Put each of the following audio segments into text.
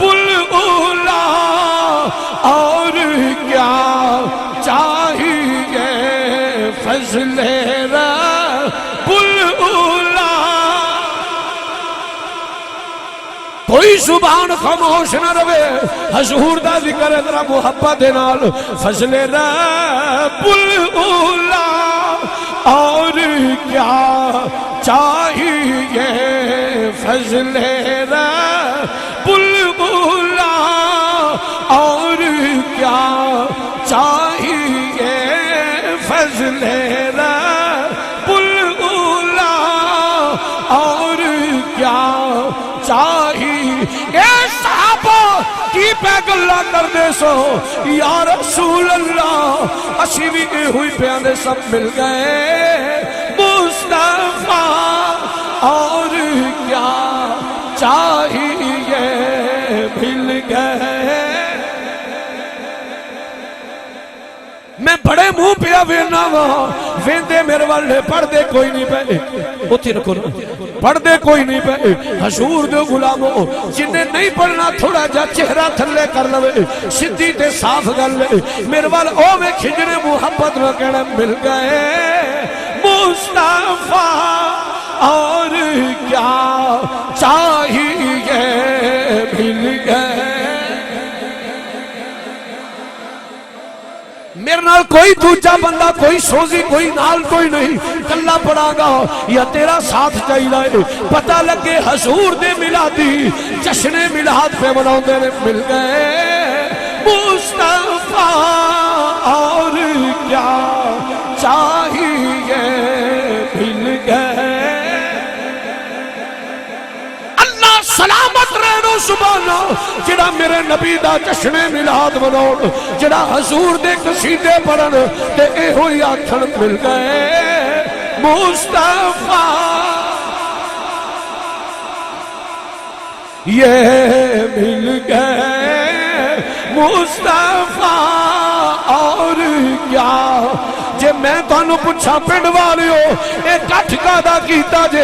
اولا اور کیا چاہیے فضل رب اولا. کوئی زبان خاموش نہ رہے، حضور دا ذکر ہے ذرا محبت نال. فضل رب اولا اور کیا چاہیے فضل رب اولا اور کیا چاہیے فضل رب اولا اور کیا چاہیے. اے صحابہ کی پہ گلہ کر دے سو یا رسول اللہ اسی بھی کی ہوئی پیانے سب مل گئے مصطفیٰ اور کیا چاہیے مل گئے. میں بڑے منہ پیا وینا وہاں ویندے میرے والے پڑھ دے کوئی نہیں پہ اتھی رکھو نا پڑھ دے کوئی نہیں پہ. حضور دے غلاموں جنہیں نہیں پڑھنا تھوڑا جا چہرہ تھلے کر لوے سدھی تے صاف گل لے میرے والے او میں کھجنے محبت نہ کہنا مل گئے مصطفیٰ اور کیا چاہیے مل گئے. میرے نال کوئی دوجہ بندہ کوئی سوزی کوئی نال کوئی نہیں کلہ پڑا گا یا تیرا ساتھ چاہیے. پتہ لگے حضور دے ملادی جشن ملاد پہ مناؤں دے مل گئے مصطفیٰ اور کیا چاہیے مل گئے. اللہ سلامت رہنو سبحانہ جڑا میرے نبی دا جشن ملاد مناؤں جڑا حضور دے قصیدے پڑھن تے اے ہوئی آکھن مل گئے مصطفیٰ یہ مل گئے مصطفیٰ اور کیا. جے میں تانوں پوچھا پنڈ والے ہو اے کٹھ کادا کیتا جے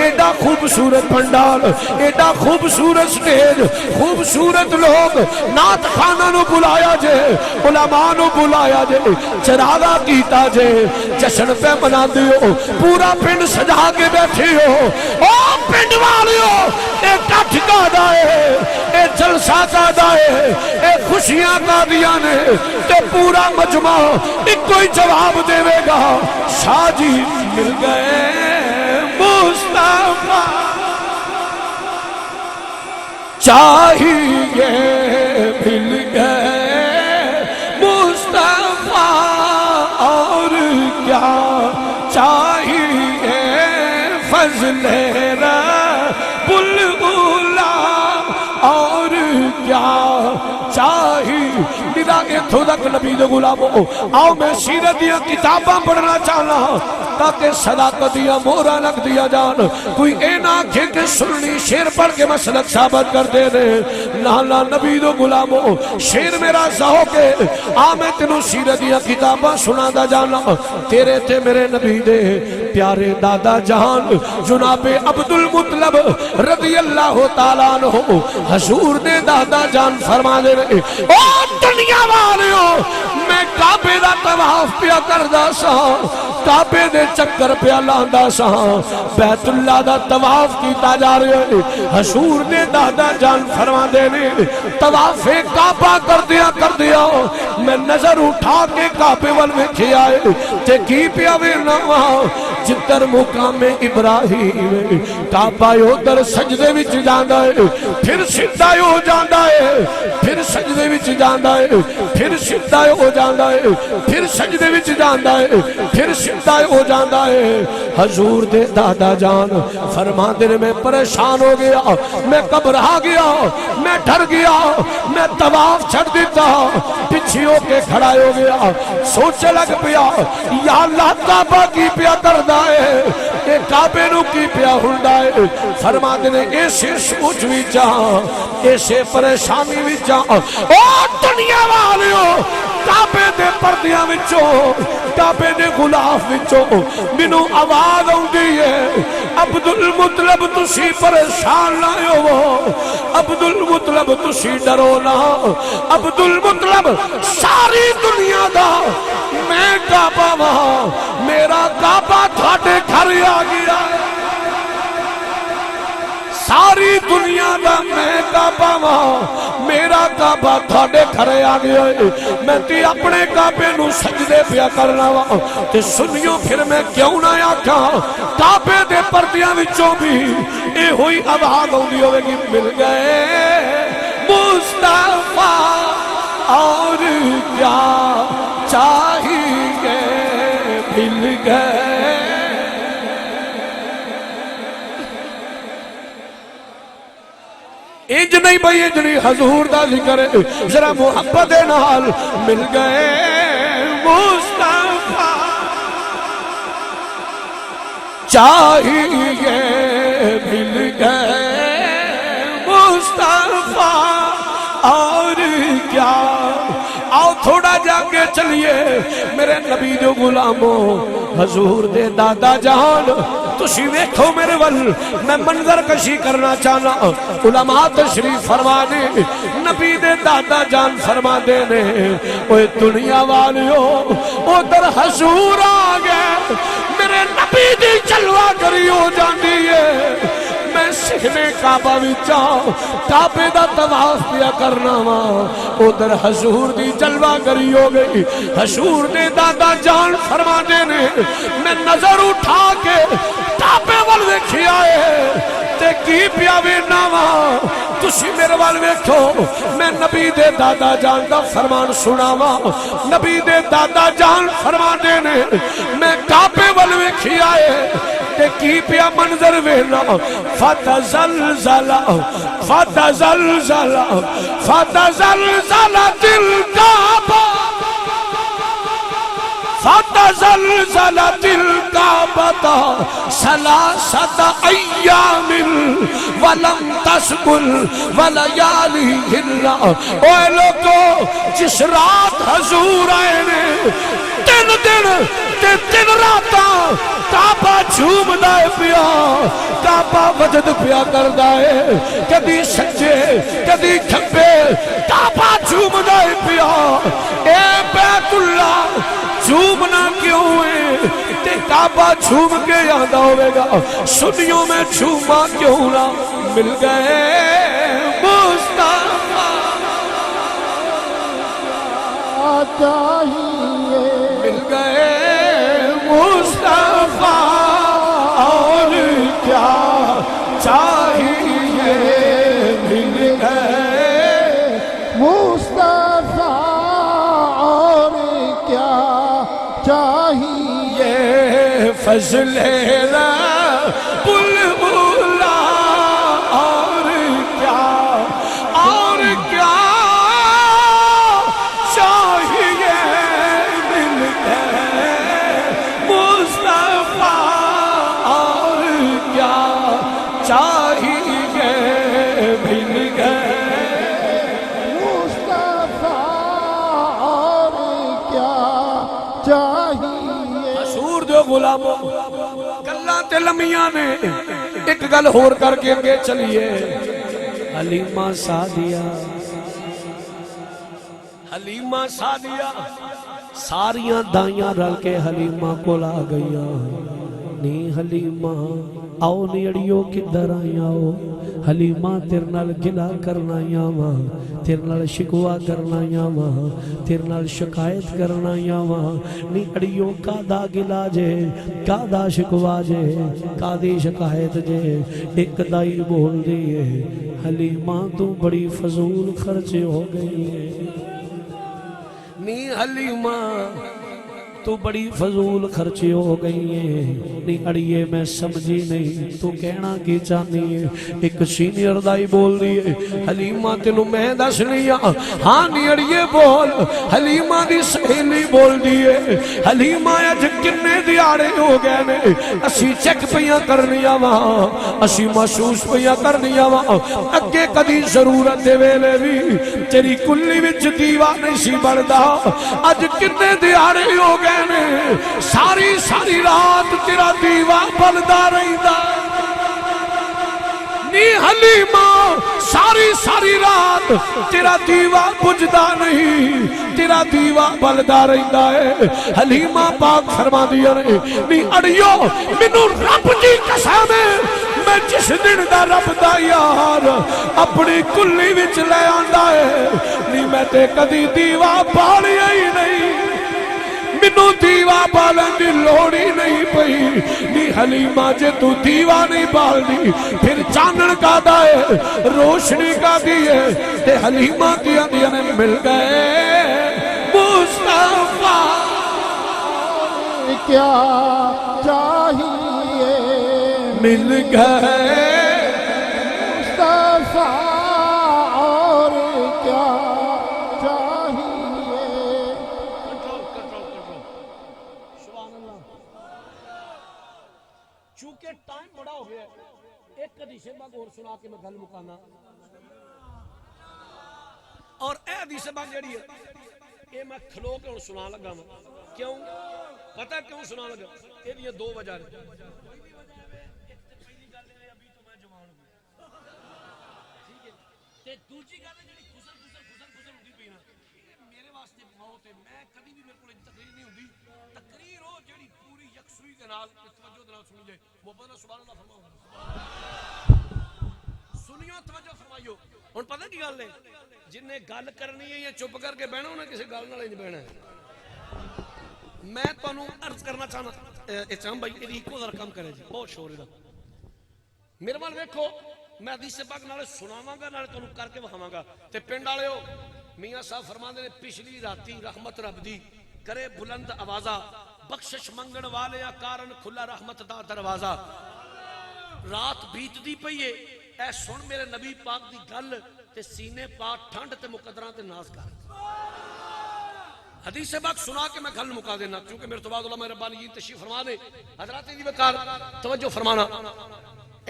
ایڈا خوبصورت پنڈال ایڈا خوبصورت سٹیج خوبصورت لوگ نعت خانہ نو بلایا جے علماء نو بلایا جے چراغا کیتا جے جشن پہ منا دیو پورا پنڈ سجا کے بیٹھے ہو. او پنڈ والے ہو اے کٹھ کادا ہے اے جلسہ کادا ہے اے خوشیاں کادیاں نے تے پورا مجمع ایک کوئی جواب دے گا شاہ جی مل گئے مصطفیٰ چاہیے مل گئے مصطفیٰ اور کیا چاہیے فضل رب اولا اور کیا چاہیے. میرا اتھو تک نبی دے غلاموں آؤ میں سیرت دیا کتاباں پڑھنا چاہنا تاکہ صداقت دیا مورا لگ دیا جان. کوئی اے نہ آکھے کہ سننی شیر پڑھ کے مسلک ثابت کر دے دے. لالا نبی دے غلاموں شیر میرا ذہو کے آ میں تینوں سیرت دیا کتاباں سنا دا جانا. تیرے تے میرے نبی دے پیارے دادا جان جناب عبدالمطلب رضی اللہ تعالیٰ عنہ حضور دے دادا جان فرما دے رہے او دنیا والے ہو میں کعبے دا طواف پیا کردا سا کعبے دے چکر پیا لاندا سا بیت اللہ دا طواف کیتا جا رہے حضور دے دادا جان فرما دے نے طواف کعبہ کر دیا میں نظر اٹھا کے کعبے وال ویکھے آئے تے کی پیا وینا جدر مقام ابراہیم کعبہ ادھر سجدے وچ جاندا ہے پھر سیدھا ہو جاندا ہے پھر سجدے وچ جاندا ہے پھر سیدھا ہو جاندا ہے پھر سجدے وچ جاندا ہے پھر سیدھا ہو جاندا ہے. حضور دے دادا جان فرما دے میں پریشان ہو گیا میں گھبرا گیا میں ڈر گیا میں طواف چھڑ دیتا پیچھے ہو کے کھڑا ہو گیا سوچے لگ پیا یا اللہ کعبہ کی پیا کردا ہے اے کعبے نو کی پیا ہوندا ہے. فرما دے ایسے سوچ وچ جا ایسے پریشانی وچ جا او دنیا والے کعبے دے پردیاں وچوں کعبے دے غلاف وچوں مینوں آواز آوندی ہے عبد المطلب تسی پریشان نہ ہوو عبد المطلب تسی ڈرو نہ عبد المطلب ساری دنیا دا میں کعبہ وہاں میرا کعبہ تھاڑے گھر آ گیا ساری دنیا دا میں کعبہ وہاں میرا کعبہ تھاڑے گھر آ گیا میں تی اپنے کعبے نو سجدے پیا کرنا وا تے سنیو پھر میں کیوں نہ آکھاں کعبے دے پردیاں وچوں بھی اے ہوئی آواز آوندی ہوے گی مل گئے مصطفیٰ اور کیا چاہیے مل گئے انج نہیں بھئی انج نہیں حضور دا ذکر ذرا محبت نال مل گئے مصطفیٰ چاہیے مل گئے مصطفیٰ اور کیا آؤ تھوڑا جا کے چلیے میرے نبی جو غلاموں حضور دے دادا جان تسی ویکھو میرے ول میں منظر کشی کرنا چاہنا علماء تشریف فرمانے نبی دے دادا جان فرما دینے اوہ دنیا والیو ادھر حضور آگئے میرے نبی دی جلوہ کری ہو جاندی ہے میں سکھنے کعبہ وچا کعبے دا طواف پیا کرنا وا ادھر حضور دی جلوہ گری ہو گئی حضور دے دادا جان فرمانے نے میں نظر اٹھا کے کعبے وال ویکھیا ہے تے کی پیا وینا وا تسی میرے وال ویکھو میں نبی دے دادا جان دا فرمان سناواں نبی دے دادا جان فرمانے نے میں کعبے وال ویکھیا ہے تے کی پیا منظر وینا فتزلزل فتزلزل فتزلزلت الکعبہ فتزلزلت الکعبہ ثلاثۃ ایام ولم تسکن ولیالہن اے لوگو جس رات حضور آئے نے تین دن تے تین راتاں کعبہ جھوم دائے پیا کعبہ وجد پیا کر دائے کبھی سجے کبھی کھپے کعبہ جھوم دائے پیا اے بیت اللہ جھومنا کیوں ہے تے کعبہ جھوم کے یاد ہوئے گا سنیوں میں جھوما کیوں نہ مل گئے مصطفیٰ چاہیے مل گئے مصطفیٰ اور کیا چاہیے مل گئے مصطفیٰ اور کیا چاہیے فضل رب العلا اور کیا چاہیے مل گئے مصطفیٰ اور کیا چاہیے مل گئے مصطفیٰ اور کیا چاہیے حضور جو غلاموں گلاں تے لمیاں نے ایک گل ہور کر کے اگے چلیے حلیمہ سعدیہ حلیمہ سعدیہ ساریاں دائیاں رل کے حلیمہ کو لا گئیا نی حلیمہ آؤ نیڑیو کدھر آئیاں ہو حلیمہ تیرنال گلا کرنا یاواں تیرنال شکوا کرنا یاواں تیرنال شکایت کرنا یاواں نیڑیو کادا گلا جے کادا شکوا جے کادی شکایت جے ایک دائی بول دیئے حلیمہ تو بڑی فضول خرچ ہو گئی ہے نی حلیمہ تو بڑی فضول خرچی ہو گئی ہے. نہیں اڑیے میں سمجھی نہیں تو کہنا کی چاہنی ہے. ایک سینئر دائی بول دیئے حلیمہ تینوں میں دس لیا. ہاں نہیں اڑیے بول. حلیمہ دی سہیلی بول دیئے حلیمہ اج کنے دیاڑے ہو گئے نے اسی چیک پیاں کرنیا وہاں اسی محسوس پیاں کرنیا وہاں اگے کدی ضرورت دے ویلے بھی تیری کلی وچ دیوا نہیں سی بڑھدا. اج کنے دیاڑے ہو گئے نے ساری ساری رات تیرا دیوا بلدا رہندا. نی حلیمہ ساری ساری رات تیرا دیوا بجھدا نہیں تیرا دیوا بلدا رہندا ہے. حلیمہ پاک فرما دیا نے نی اڑیو مینوں رب دی قسم ہے میں جس دن دا رب دا یار اپنی کلی وچ لے آندا ہے نی میں تے کدی دیوا بالیا ہی نہیں. مینوں دیوا بالن دی لوڑ ہی نہیں پئی. نی حلیمہ جے تو دیوا نہیں بالدی پھر چانن کا دائے روشنی کا دیئے تے حلیمہ دیا دیا نے مل گئے مصطفیٰ. کیا چاہیے مل گئے مصطفیٰ اور کیا چاہیے. چونکہ ٹائم بڑا ہو گیا ہے ایک حدیث پاک اور سنا کے میں گل مکانا. اور اے حدیث پاک جڑی ہے یہ میں کھلو کے ہن سنا لگا ہوں. کیوں پتہ کیوں سنا لگا؟ یہ بھی دو وجہ ہے. دوسری گل ہے خسر ہوندی پئی نا میرے واسطے موت ہے. میں کبھی بھی میرے کو تقریر نہیں ہوندی. تقریر ہو جڑی پوری یکسوئی دے نال توجہ دے نال سنی جائے. محبت نال سبحان اللہ فرماؤ. سنیو توجہ فرمائیو. ہن پتہ کی گل ہے جن نے گل کرنی ہے یا چپ کر کے بہنا انہیں کسی گل نال نہیں بہنا ہے. میں تانوں عرض کرنا چاہنا اچھام بھائی یہ ایکو ذرا کم کرے جی بہت شور ہے. میرے وال ویکھو میں حدیث پاک نال سناواں گا نال تانوں کر کے وکھاواں گا. تے پنڈ والےو میاں صاحب فرماندے نے پچھلی راتی رحمت رب دی کرے بلند آوازہ بخشش منگن والے کارن کھلا رحمت دا دروازہ. رات بیت دی پئی ہے اے سن میرے نبی پاک دی گل تے سینے پا ٹھنڈ تے مقدراں تے ناز کر. حدیث پاک سنا کے میں گل مکا دینا کیونکہ میرے تو بعد علماء ربانی تشریف فرما دے. حضرات دی وقار توجہ فرمانا.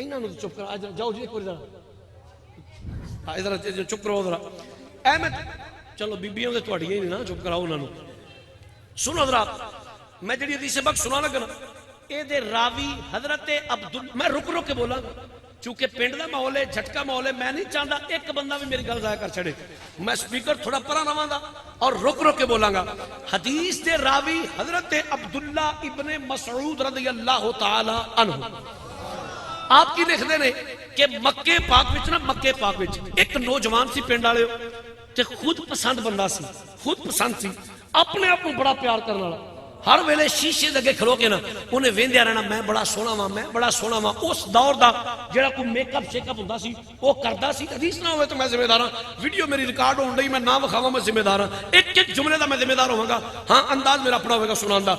انہاں نوں چپ کرا جاؤ جی ایک بار ذرا ادھر چپ کرو ذرا. احمد چلو بیبیوں تے تہاڈیاں ہی نا چپ کراؤ انہاں نوں. سنو حضرات میں جڑی حدیث پاک سنا لگا نا اے دے راوی حضرت عبداللہ. میں رک رک کے بولا چونکہ پنڈ دا ماحول ہے جھٹکا ماحول ہے. میں نہیں چاہتا ایک بندہ بھی میری گل ضائع کر چھڑے. میں سپیکر تھوڑا پرا رواں گا اور رک رک کے بولاں گا. حدیث دے راوی حضرت عبداللہ ابن مسعود رضی اللہ تعالی عنہ آپ کی لکھ دے نے کہ مکے پاک وچ نا مکے پاک وچ ایک نوجوان سی پنڈ والے تے خود پسند بندہ سی. خود پسند سی اپنے آپ کو بڑا پیار کرنے والا. ہر ویلے شیشے دے اگے کھلو کے نا انہیں ویندیا رہنا میں بڑا سونا وا میں بڑا سونا وا. اس دور دا جڑا کوئی میک اپ شیک اپ ہوندا سی وہ کردا سی. حدیث نہ ہوئے تو میں ذمہ دار ہاں. ویڈیو میری ریکارڈ ہون ڈئی میں نہ وکھاواں میں ذمہ دار ہاں. ایک ایک جملے دا میں ذمہ دار ہوواں گا. ہاں انداز میرا اپنا ہوے گا سنان دا.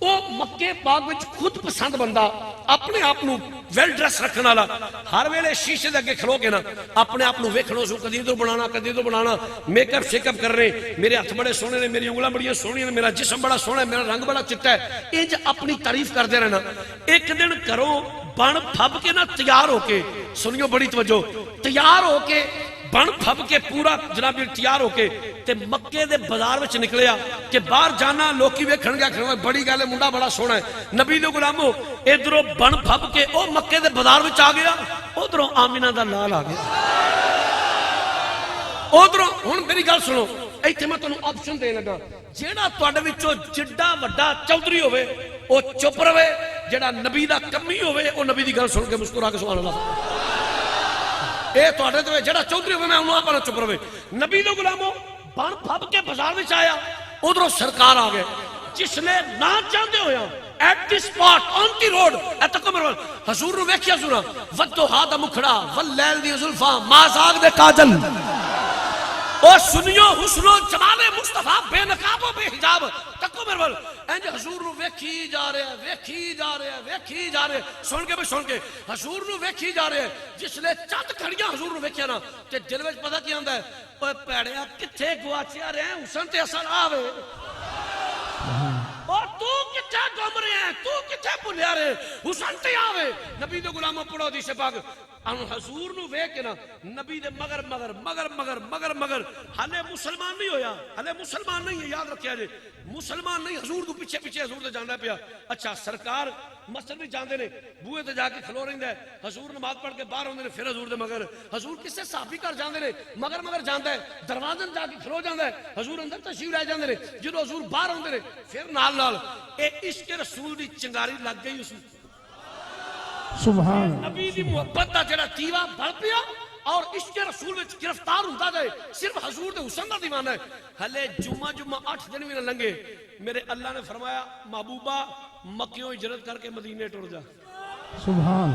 وہ مکے پاک وچ خود پسند بندہ اپنے آپ نو ویل ڈریس رکھنے والا ہر ویلے شیشے دے اگے کھلو کے نا اپنے آپ نو ویکھنو سو کدی ادھر بنانا کدی ادھر بنانا. میک اپ شیک اپ کر رہے میرے ہاتھ بڑے سونے نے میری انگلاں بڑی سونی نے میرا جسم بڑا سونا ہے میرا رنگ بڑا چٹا ہے. انج اپنی تعریف کرتے رہنا. ایک دن کرو بن پھب کے نا تیار ہو کے سنیو بڑی توجہ تیار ہو کے بن پھب کے پورا جناب تیار ہو کے تے مکے دے بازار وچ نکلیا کہ باہر جانا لوکی ویکھن گیا کھڑا بڑی گل ہے منڈا بڑا سونا ہے. نبی دے غلامو ادھروں بن پھب کے او مکے دے بازار وچ آ گیا ادھروں آمینہ دا لال آ گیا. ادھروں ہن میری گل سنو ایتھے میں تانوں آپشن دے لگا جیڑا تواڈے وچوں جڈا وڈا چودھری ہوے او چپ رہے جیڑا نبی دا کمی ہوے او نبی دی گل سن کے مسکرا کے سبحان اللہ. اے تواڈے تے جیڑا چودھری ہوے میں انہاں اپنا چپ رہے. نبی دے غلامو بن پھب کے بازار وچ آیا ادھروں سرکار آ گئے جس نے نہ چاہتے ہویا at the spot on the road حضور نو ویکھیا سنا ودوہا دا مکھڑا واللیل دی زلفاں مازاگ دے کاجل او سنیو حسن و جمال مصطفیٰ بے نقاب و بے حجاب تکو میرے بل انج حضور نو ویکھی جا رہے ہیں ویکھی جا رہے ہیں ویکھی جا رہے ہیں سن کے بھی سن کے حضور نو ویکھی جا رہے ہیں جس لے چند گھڑیاں حضور نو ویکھیا نا تے دل وچ پتہ کی آندا ہے اوے پیڑیا کتھے گواچیا رہے ہیں حسن تے اثر آوے اور تو کتھے گم رہے ہیں تو کتھے بھولیا رہے حسن تے آوے نبی دے غلاموں پڑھو حدیث پاک حضور نو ویکھ کے نا نبی دے مگر ہلے مسلمان نہیں ہویا ہلے مسلمان نہیں ہے یاد رکھیا جے مسلمان نہیں حضور تو پیچھے پیچھے حضور تے جاندا پیا اچھا سرکار مسجد بھی جاندے نے بوئے تے جا کے کھلو رہندا ہے حضور نماز پڑھ کے باہر ہوندے نے پھر حضور دے مگر حضور کسے صحابی گھر جاندے نے مگر جاندا ہے دروازے جا کے کھلو جاندا ہے حضور اندر تشریف لے جاندے نے جدوں حضور باہر ہوندے نے پھر نال اے عشق رسول دی چنگاری لگ گئی اس سبحان نبی دی محبت دا جڑا تیوا بڑھ پیا اور عشق رسول وچ گرفتار ہوندا جائے صرف حضور دے حسن دا دیوانہ ہے ہلے جمعہ 8 دن بھی نہ لنگے میرے اللہ نے فرمایا محبوبہ مکیوں ہجرت کر کے مدینے ٹر جا سبحان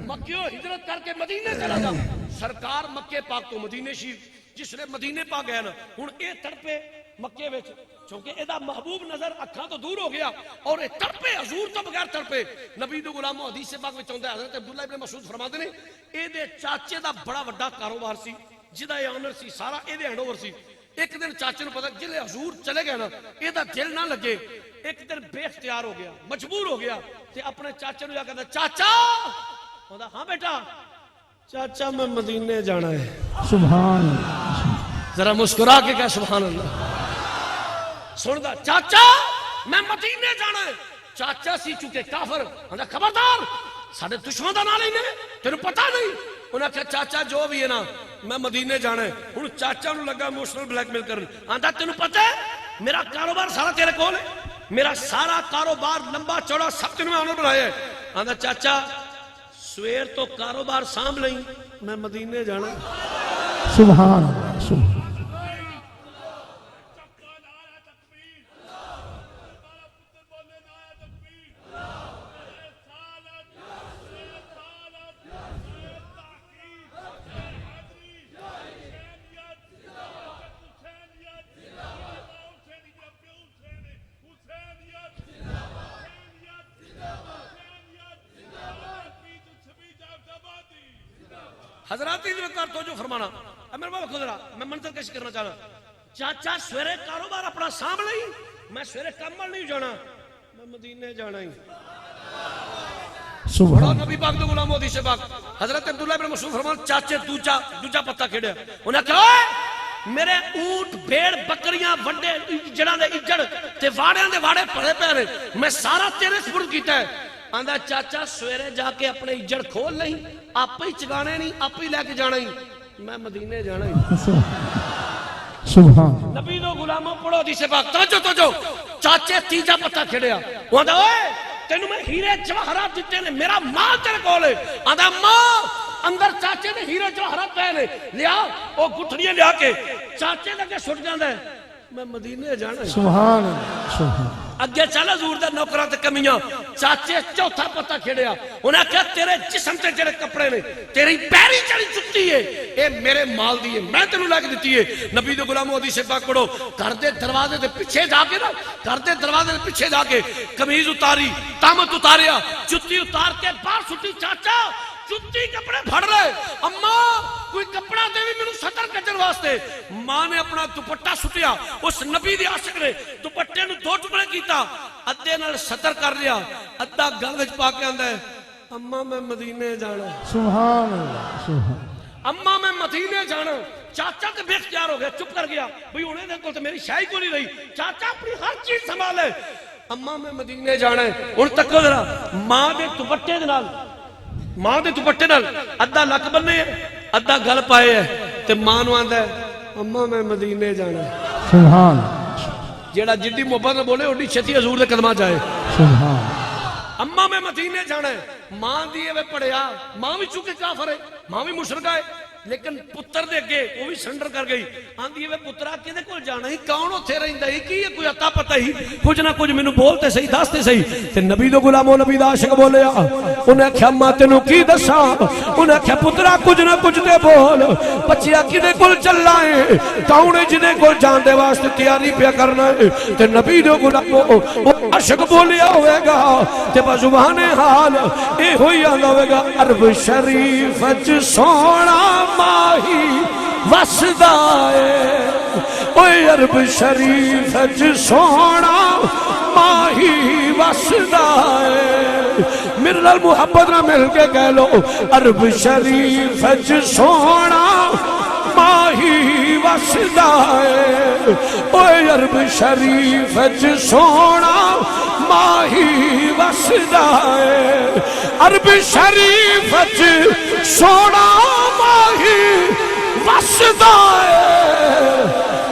مکیوں ہجرت کر کے مدینے چلا جا سرکار مکے پاک تو مدینے شریف جس نے مدینے پاک گیا نا ہن اے تڑپے مکے وچ چونکہ ادا محبوب نظر اکھاں تو دور ہو گیا اور اے تڑپے حضور تو بغیر تڑپے نبی دے غلاموں حدیث پاک وچ آندا ہے حضرت عبداللہ ابن مسعود فرماتے نے اے دے چاچے دا بڑا بڑا کاروبار سی جدا اے آنر سی سارا اے دے ہینڈ اوور سی ایک دن چاچے نو پتہ جلے حضور چلے گئے نا اے دا دل نہ لگے ایک دن بے اختیار ہو گیا مجبور ہو گیا تے اپنے چاچے نو جا کہندا چاچا ہوندا ہاں بیٹا چاچا میں مدینے جانا ہے سبحان ذرا مسکرا کے کہہ سبحان اللہ سندا چاچا میں مدینے جانا ہے چاچا سی چونکہ کافر ہوندا خبردار ساڈے دشمن دا نام لینے تینوں پتہ نہیں انہاں کہا چاچا جو بھی ہے نا میں مدینے جانا ہے ہن چاچا نو لگا ایموشنل بلیک میل کرن آندا تینوں پتہ ہے میرا کاروبار سارا تیرے کول ہے میرا سارا کاروبار لمبا چوڑا سب تینوں میں آنر بنایا ہے آندا چاچا سویر تو کاروبار سانبھ لیں میں مدینے جانا سبحان حضرات ادھر توجہ فرمانا میرے بابا خدرا میں منظر کیسے کرنا چاہنا چاچا سویرے کاروبار اپنا سانبھ لیں میں سویرے کمل نہیں جانا میں مدینے جانا ہی سبحان نبی پاک دے غلام حدیث پاک حضرت عبداللہ ابن مسعود فرمان چاچے دوجا پتا کھیڑیا انہاں کہا میرے اونٹ بھیڑ بکریاں وڈے جڑاں دے اجڑ تے واڑیاں دے واڑے پڑے پے نے میں سارا تیرے سپرد کیتا ہے آندا چاچا سویرے جا کے اپنے اجڑ کھول نہیں آپ ہی چگانے نہیں آپ ہی لے کے جانا ہی میں مدینے جانا ہی سبحان نبی دو غلاموں پڑھو حدیث پاک توجہ چاچے تیجا پتا کھڑیا وہ آندا اوئے تینوں میں ہیرے جواہرات دیتے نے میرا مال تیرے کول ہے آندا ماں اندر چاچے نے ہیرے جواہرات پے نے لیا او گٹھڑیاں لیا کے چاچے لگے سٹ جاندا ہے میں مدینے جانا ہے سبحان سبحان اگے چل حضور دے نوکراں تے کمیاں چاچے چوتھا پتا کھڑیا انہاں کہا تیرے جسم تے جڑے کپڑے نے تیری پیری چڑی جُتی ہے اے میرے مال دی ہے میں تینوں لے کے دتی ہے نبی دے غلاموں حدیث پاک پڑھو گھر دے دروازے دے پیچھے جا کے نا گھر دے دروازے دے پیچھے جا کے قمیض اتاری تامت اتاریا جُتی اتار کے باہر سٹی چاچا جُتی کپڑے پھڑ رہے اماں کوئی کپڑا دے بھی میرے سطر کجن واسطے ماں نے اپنا دوپٹہ سٹیا اس نبی دی عاشق نے دوپٹے نو 2 ٹکڑے کیتا ادھے نال سطر کر لیا ادھا گل وچ پا کے آندا ہے اماں میں مدینے جانا سبحان اللہ سبحان اماں میں مدینے جانا چاچا تے بے اختیار ہو گیا چپ کر گیا بھئی انہیں دے کول تے میری شاہی کو نہیں رہی چاچا اپنی ہر چیز سنبھالے اماں میں مدینے جانا ہے ہن تکو ذرا ماں دے دوپٹے دے نال ماں دے دوپٹے نال ادھا لک بننے ادھا گل پائے ہے تے ماں نو آندا ہے اماں میں مدینے جانا ہے سبحان جیڑا جدی محبت نہ بولے اوڈی چھتی حضور دے قدماں جائے سبحان اماں میں مدینے جانا ہے ماں دیے وے پڑھیا ماں بھی چونکہ کافر ہے ماں بھی مشرکہ ہے لیکن پتر دے اگے وہ بھی سرنڈر کر گئی. آندی ہے پترا کدے کول جانا ہی, کون اوتھے رہندا ہی, کی کوئی عطا پتہ ہی, کچھ نہ کچھ مینوں بولتے صحیح, دستے صحیح. تے نبی دے غلامو نبی دا عاشق بولیا, انہیں آکھیا ماں تینوں کی دساں, انہیں آکھیا پترا کچھ نہ کچھ تے بول, بچیا کدے کول چلنا ہے, کون جدے کول جان دے واسطے تیاری پیا کرنا ہے. تے نبی دے غلامو عاشق بولیا ہوئے گا تے بزبان حال اے ہوئی آندا ہوئے گا, عرب شریف وچ سونا ماہی وسدا ہے, اوے عرب شریف وچ سونا ماہی وسدا ہے. میرے نال محبت نہ مل کے کہہ لو, عرب شریف وچ سونا ماہی وسدا ہے, اوے عرب شریف وچ سونا ماہی وسدا ہے, عرب شریف وچ سونا ماہی وسدا ہے.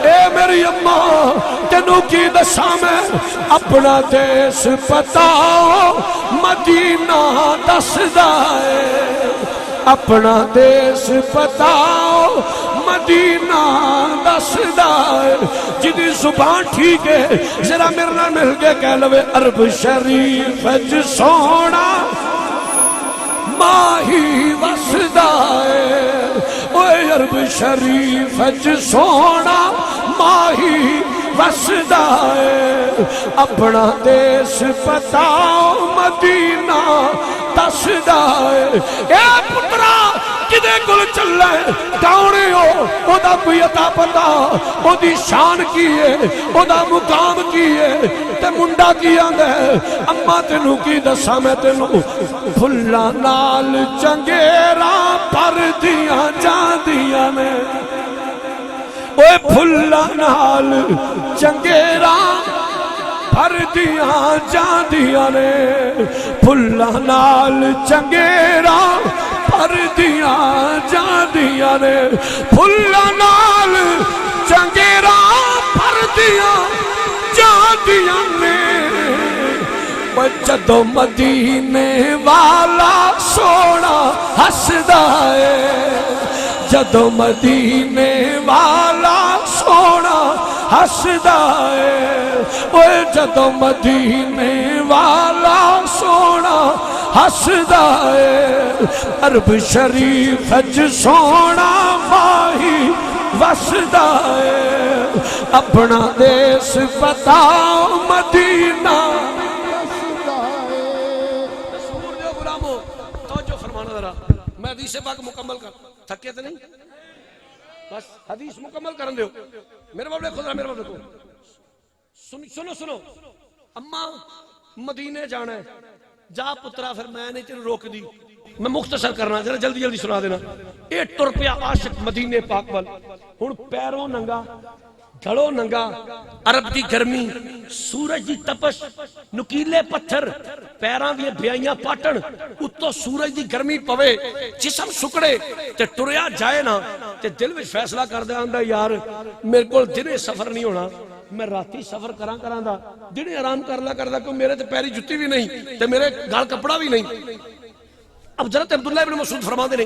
اے میری اماں تینوں کی دساں میں, اپنا دیس پتاؤ مدینہ دسدا ہے, اپنا دیس پتاؤ مدینہ دسدا ہے. جدی زبان ٹھیک ہے ذرا میرے نال مل کے کہہ لو, عرب شریف وچ سونا ماہی وسدا ہے, اوے عرب شریف وچ سونا ماہی وسدا ہے, اپنا دیس پتاؤ مدینہ دسدا ہے. اے پترا کدے کول چلنا ہے, کون ہو, او دا کوئی عطا پتا, او دی شان کی ہے, او دا مقام کی ہے, تے منڈا کی آندا ہے. اما تینوں کی دساں میں تینوں, پھلاں نال چنگیراں پردیاں جاندیاں نے, اوے پھلاں نال چنگیراں پردیاں جاندیاں نے, پھلاں نال چنگیراں پردیاں جاندیاں نے, پھلاں نال چنگیراں پردیاں جاندیاں نے. جدوں مدینے والا سونا ہسدا ہے, جدوں مدینے والا سونا ہسدا ہے, اوے جدوں مدینے والا سونا ہسدا ہے, عرب شریف وچ سونا ماہی وسدا ہے, اپنا دیس بتاؤ مدینہ. میں حدیث پاک مکمل کر تھکے تو نہیں, بس حدیث مکمل کرن دیو. میرے بابلے خود میرے بابلے کو سنو سنو, اما مدینے جانا ہے, جا پترا, پھر میں نے تیرے روک دی, میں مختصر کرنا ذرا جلدی جلدی سنا دینا. اے ٹر پیا عاشق مدینے پاک وال, ہن پیروں ننگا گھڑوں ننگا, عرب دی گرمی, سورج دی تپش, نکیلے پتھر, پیراں دی بیائیاں پاٹن, اتو سورج دی گرمی پوے, جسم سکڑے تے ٹریا جائے نا, تے دل وچ فیصلہ کر دے آندا یار میرے کول دنے سفر نہیں ہونا, میں راتی سفر کراں دا, دنے آرام کردا کہ میرے تے پیری جُتی بھی نہیں تے میرے گال کپڑا بھی نہیں. اب حضرت عبداللہ ابن مسعود فرماندے نے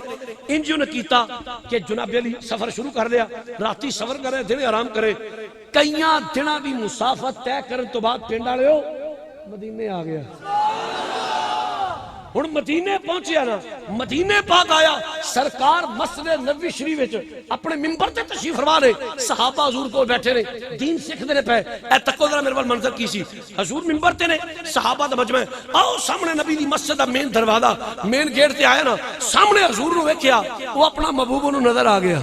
انجیو نے کیتا کہ جناب علی سفر شروع کر دیا, راتی سفر کرے, دن آرام کرے, کئیاں دناں دی مسافت طے کرن تو بعد پنڈ والےو مدینے آ گیا. ہن مدینے پہنچیا نا, مدینے پاک آیا, سرکار مسجد نبوی شریف وچ اپنے منبر تے تشریف فرما لے, صحابہ حضور کو بیٹھے نے, دین سیکھدے نے پے. اے تکو ذرا میرے وال منظر کی سی, حضور منبر تے نے, صحابہ دا مجمع, آؤ سامنے نبی دی مسجد دا مین دروازہ, مین گیٹ تے آیا نا, سامنے حضور نو ویکھیا, وہ اپنا محبوب نو نظر آ گیا.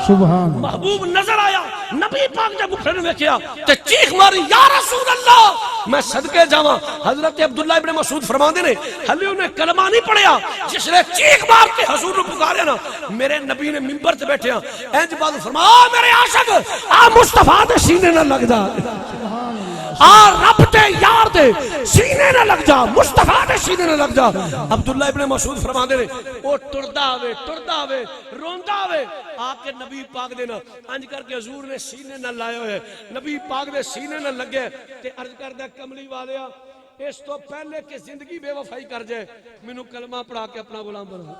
سبحان محبوب نظر آیا, نبی پاک نے بکھرے نے ویکھیا تے چیخ ماری, یا رسول اللہ, میں صدقے جاواں. حضرت عبداللہ ابن مسعود فرماندے نے ہلے انہیں کلمہ نہیں پڑھیا, جس نے چیخ مار کے حضور نے پکاریا نا, میرے نبی نے منبر تے بیٹھے ہیں, انج بعد فرمایا میرے عاشق آ مصطفیٰ دے سینے نہ لگ جا, آ رب دے یار دے سینے نہ لگ جا, مصطفیٰ دے سینے نہ لگ جا. عبداللہ ابن مسعود فرماندے نے او ٹردا آوے روندا آوے, آ کے نبی پاک دے نا انج کر کے حضور نے سینے نہ لائے ہوئے, نبی پاک دے سینے نہ لگے تے عرض کردا کملی والیا, اس تو پہلے کہ زندگی بے وفائی کر جائے, مینوں کلمہ پڑھا کے اپنا غلام بنا.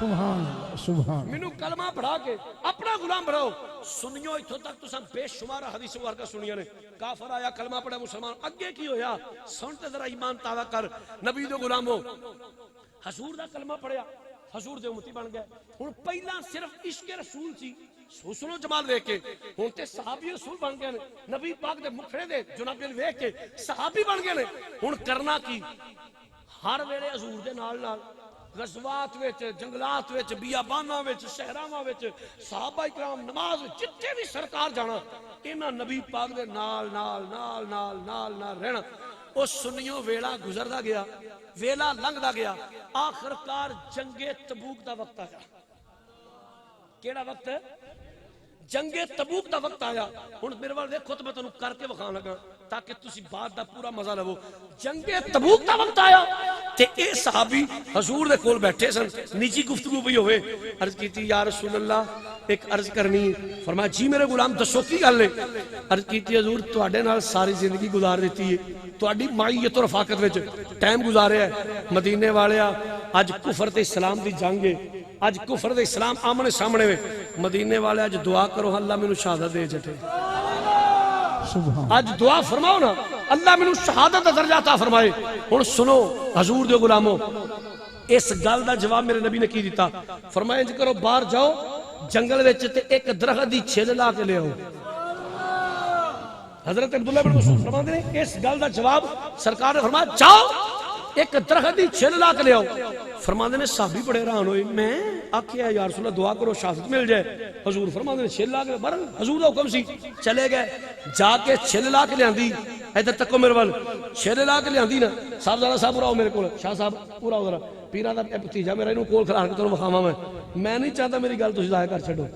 سبحان اللہ سبحان مینوں کلمہ پڑھا کے اپنا غلام بناؤ. سنیو اتھوں تک تساں بے شمار حدیث مبارکہ سنیاں نے. کافر آیا کلمہ پڑھا مسلمان, اگے کی ہویا سن تے ذرا ایمان تازہ کر. نبی دے غلامو حضور دا کلمہ پڑھیا, حضور دے امتی بن گئے. ہن پہلا صرف عشق رسول سی, حسن و جمال دیکھ کے. ہن تے صحابی رسول بن گئے نے, نبی پاک دے مکھڑے دے جنابیل ویکھ کے صحابی بن گئے نے. ہن کرنا کی, ہر ویلے حضور دے نال نال غزوات وچ, جنگلات وچ, بیاباناں وچ, صحراواں وچ, صحابہ کرام نماز وچ جتھے بھی سرکار جانا انہاں نبی پاک دے نال نال نال نال نال نال رہنا. او سنیو ویلا گزردا گیا, ویلا لنگدا گیا. آخرکار جنگ تبوک دا وقت آیا. کیڑا وقت؟ جنگ تبوک دا وقت آیا. ہن میرے وال دیکھو تے میں تانوں کر کے وکھا لگا تاکہ تسی بات دا پورا مزہ لو. جنگ تبوک دا وقت آیا تے اے صحابی حضور دے کول بیٹھے سن, نیچی گفتگو پئی ہوئے. عرض کیتی یا رسول اللہ ایک عرض کرنی. فرمایا جی میرے غلام دسو کی گل ہے. عرض کیتی حضور تواڈے نال ساری زندگی گزار دیتی ہے, تواڈی معیت و رفاقت وچ ٹائم گزاریا ہے. مدینے والیا اج کفر تے اسلام دی جنگ ہے, اج کفر تے اسلام آمنے سامنے وے. مدینے والے اج دعا کرو اللہ مینوں شہادت دے جٹے. سبحان اج دعا فرماؤ نا اللہ مینوں شہادت دا درجہ عطا فرمائے. ہن سنو حضور دے غلامو, اس گل دا جواب میرے نبی نے کی دیتا. فرمایا انج کرو باہر جاؤ جنگل وچ تے ایک درخت دی چھل لا کے لے آؤ. حضرت عبداللہ بن مسعود فرماتے ہیں اس گل دا جواب سرکار نے فرمایا جاؤ ایک درخت دی چھل لا کے لے آؤ. فرماتے ہیں صحابی بڑے حیران ہوئے. میں آکھیا یا رسول اللہ دعا کرو شہادت مل جائے. حضور فرماتے ہیں چھل لا کے بر حضور دا حکم سی. چلے گئے جا کے چھل لا کے لیاندی. ادھر تکو میرے وال, چھل لا کے لیاندی نا. صاحبزادہ صاحب پورا ہو میرے کول, شاہ صاحب پورا ہو ذرا. پیرا دا بھتیجا میرا اینوں کول کھلا کے تانوں وکھاواں. میں نہیں چاہتا میری گل تسی ضائع کر چھڈو.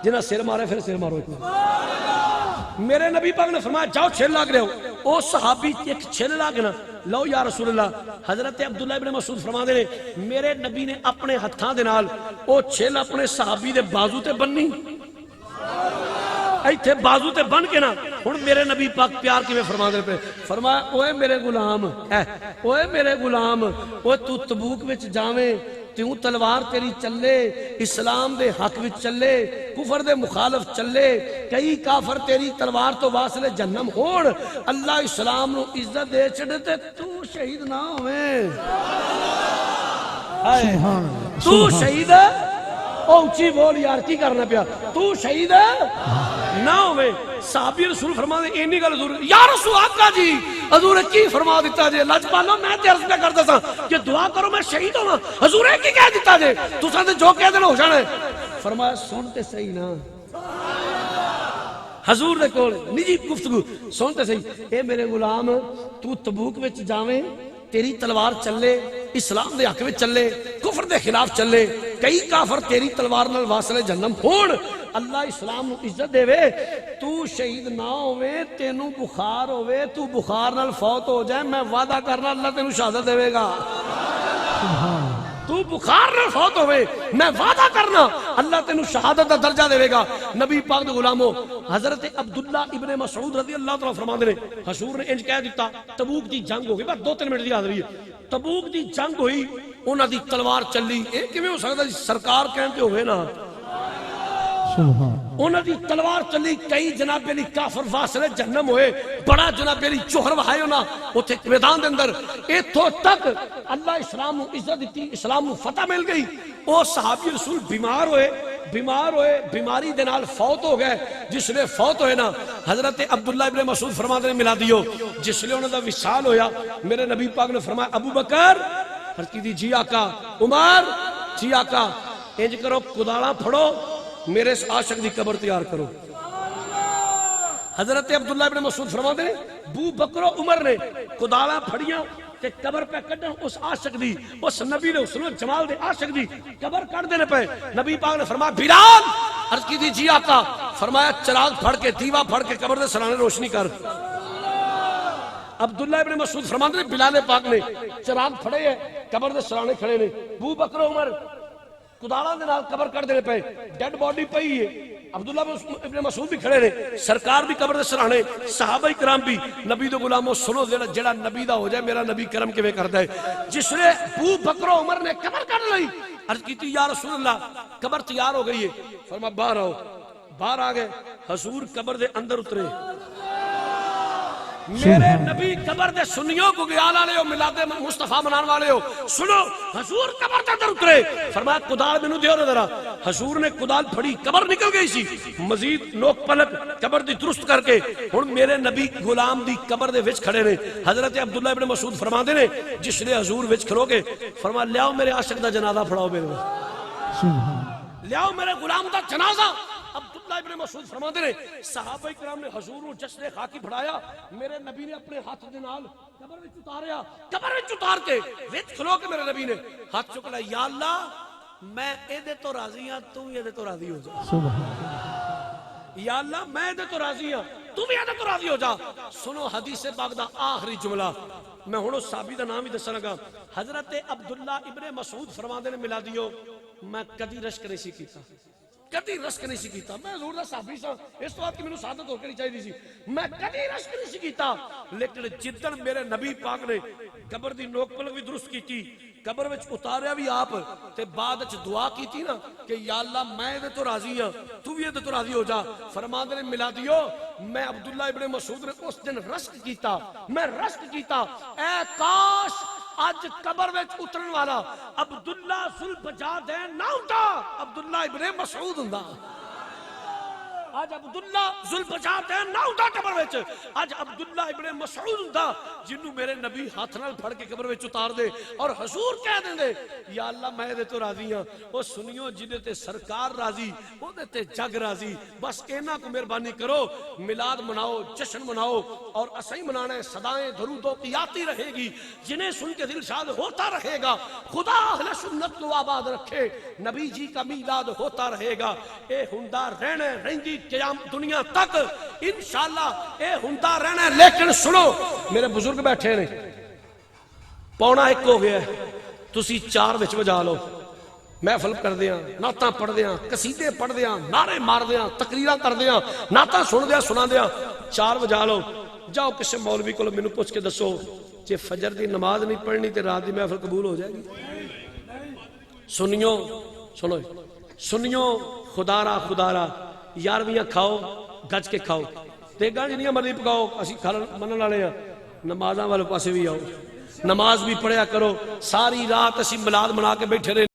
جنہاں سر مارے پھر سر مارو. میرے نبی پاک نے فرمایا جاؤ چھل لا کے لے آؤ. او صحابی ایک چھل لا کے نا لو یا رسول اللہ. حضرت عبداللہ ابن مسعود فرماتے ہیں میرے نبی نے اپنے ہتھاں دے نال او چھل اپنے صحابی دے بازو تے بننی, ایتھے بازو تے بن کے نا. ہن میرے نبی پاک پیار کیویں فرماندے پے. فرمایا اوے میرے غلام, اوے میرے غلام, اوے تو تبوک وچ جاویں تیوں تلوار تیری چلے, اسلام دے حق وچ چلے, کفر دے مخالف چلے, کئی کافر تیری تلوار تو واسلے جہنم ہون, اللہ اسلام نو عزت دے چھڑے تے تو شہید نہ ہوئے. سبحان اللہ تو شہید او اونچی بول یار کی کرنا پیا, تو شہید نہ ہوئے. صحابی رسول فرماتے ہیں اینی گل حضور یا رسول آقا جی حضور کی فرما دیتا جے. لج پالو میں تے عرض پہ کردا سا کہ دعا کرو میں شہید ہوواں, حضور کی کہہ دیتا جے تساں تے جو کہہ دین ہو جانا. فرمایا سن تے صحیح نا, حضور دے کول نجی گفتگو سن تے صحیح. اے میرے غلام تو تبوک وچ جاویں تیری تلوار چلے, اسلام دے حق وچ چلے, کفر دے خلاف چلے, کئی کافر تیری تلوار نال واسلے جہنم ہون, اللہ اسلام نو عزت دے وے, تو شہید نہ ہوے, تینوں بخار ہوے, تو بخار نال فوت ہو جائے, میں وعدہ کرنا اللہ تینوں شہادت دے گا. تو بخار نال فوت ہوے, میں وعدہ کرنا اللہ تینوں شہادت دا درجہ دے گا. نبی پاک دے غلامو حضرت عبداللہ ابن مسعود رضی اللہ تعالی فرماندے نے حضور نے انج کہہ دیتا تبوک دی جنگ ہو گئی, بس 2-3 منٹ دی حاضری ہے. تبوک دی جنگ ہوئی, انہاں دی تلوار چلی. اے کیویں ہو سکدا جی سرکار کہندے ہوئے نا سبحان انہاں دی تلوار چلی. کئی جناب علی کافر واسلے جہنم ہوئے, بڑا جناب علی جوہر وہائے انہاں اوتھے میدان دے اندر. ایتھوں تک اللہ اسلام نو عزت دتی, اسلام نو فتح مل گئی. او صحابی رسول بیمار ہوئے, بیماری دے نال فوت ہو گئے. جس لے فوت ہوئے نا حضرت عبداللہ ابن مسعود فرماتے ہیں ملا دیو, جس لے انہاں دا وصال ہویا میرے نبی پاک نے فرمایا ابو بکر, عرض کی دی جی آقا, عمر جی آقا, انج کرو کداڑاں پھڑو میرے اس عاشق دی قبر تیار کرو. حضرت عبداللہ ابن مسعود فرماتے ہیں ابو بکر و عمر نے کداڑاں پھڑیاں تے قبر پہ کڈن اس عاشق دی, اس نبی نے حسن و جمال دے عاشق دی قبر کڈ دینے پہ. نبی پاک نے فرمایا بلال, عرض کی دی جی آقا. فرمایا چراغ پھڑ کے, دیوا پھڑ کے قبر دے سرانے روشنی کر. عبداللہ ابن مسعود فرماتے ہیں بلال پاک نے چراغ پھڑے ہے, قبر دے سرانے کھڑے نے. ابو بکر و عمر کداڑاں دے نال قبر کڈ دینے پہ, ڈیڈ باڈی پئی ہے. عبداللہ ابن مسعود بھی کھڑے نے، سرکار بھی قبر دے سرانے، صحابہ کرام بھی، نبی دے غلاموں سنو جڑا نبی دا ہو جائے میرا نبی کرم کیویں کردا ہے. جس نے ابو بکر و عمر نے قبر کڈ لئی، عرض کیتی یا رسول اللہ قبر تیار ہو گئی ہے، فرمایا باہر آؤ. باہر آ گئے، حضور قبر دے اندر اترے. میرے نبی قبر دے سنیوں کو گیال والے ہو، میلاد مصطفیٰ منان والے ہو، سنو حضور قبر دے اندر اترے. فرمایا کدال مینوں دیو ذرا. حضور نے کدال پھڑی، قبر نکل گئی سی، مزید نوک پلک قبر دی درست کر کے ہن میرے نبی غلام دی قبر دے وچ کھڑے نے. حضرت عبداللہ ابن مسعود فرماندے نے جس نے حضور وچ کھلو گے فرمایا لیاؤ میرے عاشق دا جنازہ پڑھاؤ، میرے لیاؤ میرے غلام دا جنازہ. عبداللہ ابن مسعود فرماندے نے صحابہ کرام نے حضور کو جشن خاکی پڑھایا، میرے نبی نے اپنے ہاتھ دے نال قبر وچ اتاریا، قبر وچ اتار کے وچ کھلو کے میرے نبی نے ہاتھ چک لیا، یا اللہ میں اے تو راضی ہاں، تو بھی اے تو راضی ہو جا. یا اللہ میں اے تو راضی ہاں، تو بھی اے تو راضی ہو جا. سنو حدیث پاک دا آخری جملہ، میں ہن صحابی دا نام ہی دسن لگا. حضرت عبداللہ ابن مسعود فرماندے نے ملادیو میں کدی رشک نہیں سی کیتا، کدی رشک نہیں سی کیتا. میں حضور دا صحابی سا، اس تو بعد کہ مینوں سعادت ہو کے نہیں چاہیے سی، میں کدی رشک نہیں سی کیتا. لیکن جدن میرے نبی پاک نے قبر دی نوک پلک بھی درست کیتی، قبر وچ اتاریا بھی آپ تے بعد وچ دعا کیتی نا کہ یا اللہ میں اے تو راضی ہاں، تو بھی اے تو راضی ہو جا. فرماندے نے ملادیو میں عبداللہ ابن مسعود نے اس دن رشک کیتا، میں رشک کیتا اے کاش اج قبر وچ اترن والا عبداللہ ذوالفجادین نہ ہوندا، عبداللہ ابن مسعود ہوندا. آج عبداللہ ذوالفجادین نہ ہوندا قبر وچ، آج عبداللہ ابن مسعود ہوندا جنوں میرے نبی ہاتھ نال پھڑ کے قبر وچ اتار دے اور حضور کہہ دیندے یا اللہ میں دے تو راضی ہاں. او سنیو جدے تے سرکار راضی او دے تے جگ راضی. بس انہاں کو مہربانی کرو، میلاد مناؤ، جشن مناؤ اور اسیں منانا ہے. صدائیں درود و کی آتی رہے گی، جنہیں سن کے دل شاد ہوتا رہے گا. خدا اہل سنت کو آباد رکھے، نبی جی کا میلاد ہوتا رہے گا. اے ہوندا رہنا رہندی قیام دنیا تک انشاءاللہ، اے ہوندا رہنا. لیکن سنو میرے بزرگ بیٹھے نے، 1:45 ہو گیا ہے، تسی 4 وچ وجا لو، محفل کر دیاں، نعتاں پڑھ دیاں، قصیدے پڑھ دیاں، نعرے مار دیاں، تقریراں کر دیاں، نعتاں سن دیاں، سنا دیاں. 4 وجا لو. جاؤ کسی مولوی کو مینوں پوچھ کے دسو جے فجر دی نماز نہیں پڑھنی تے رات دی محفل قبول ہو جائے گی؟ سنیو سنو سنیو، خدا را 11ویں کھاؤ، گج کے کھاؤ، دیگاں جنیاں مرضی پکاؤ، اسی کھان منن والے ہاں. نمازاں والے پاسے بھی آؤ، نماز بھی پڑھیا کرو. ساری رات اسی میلاد منا کے بیٹھے رہے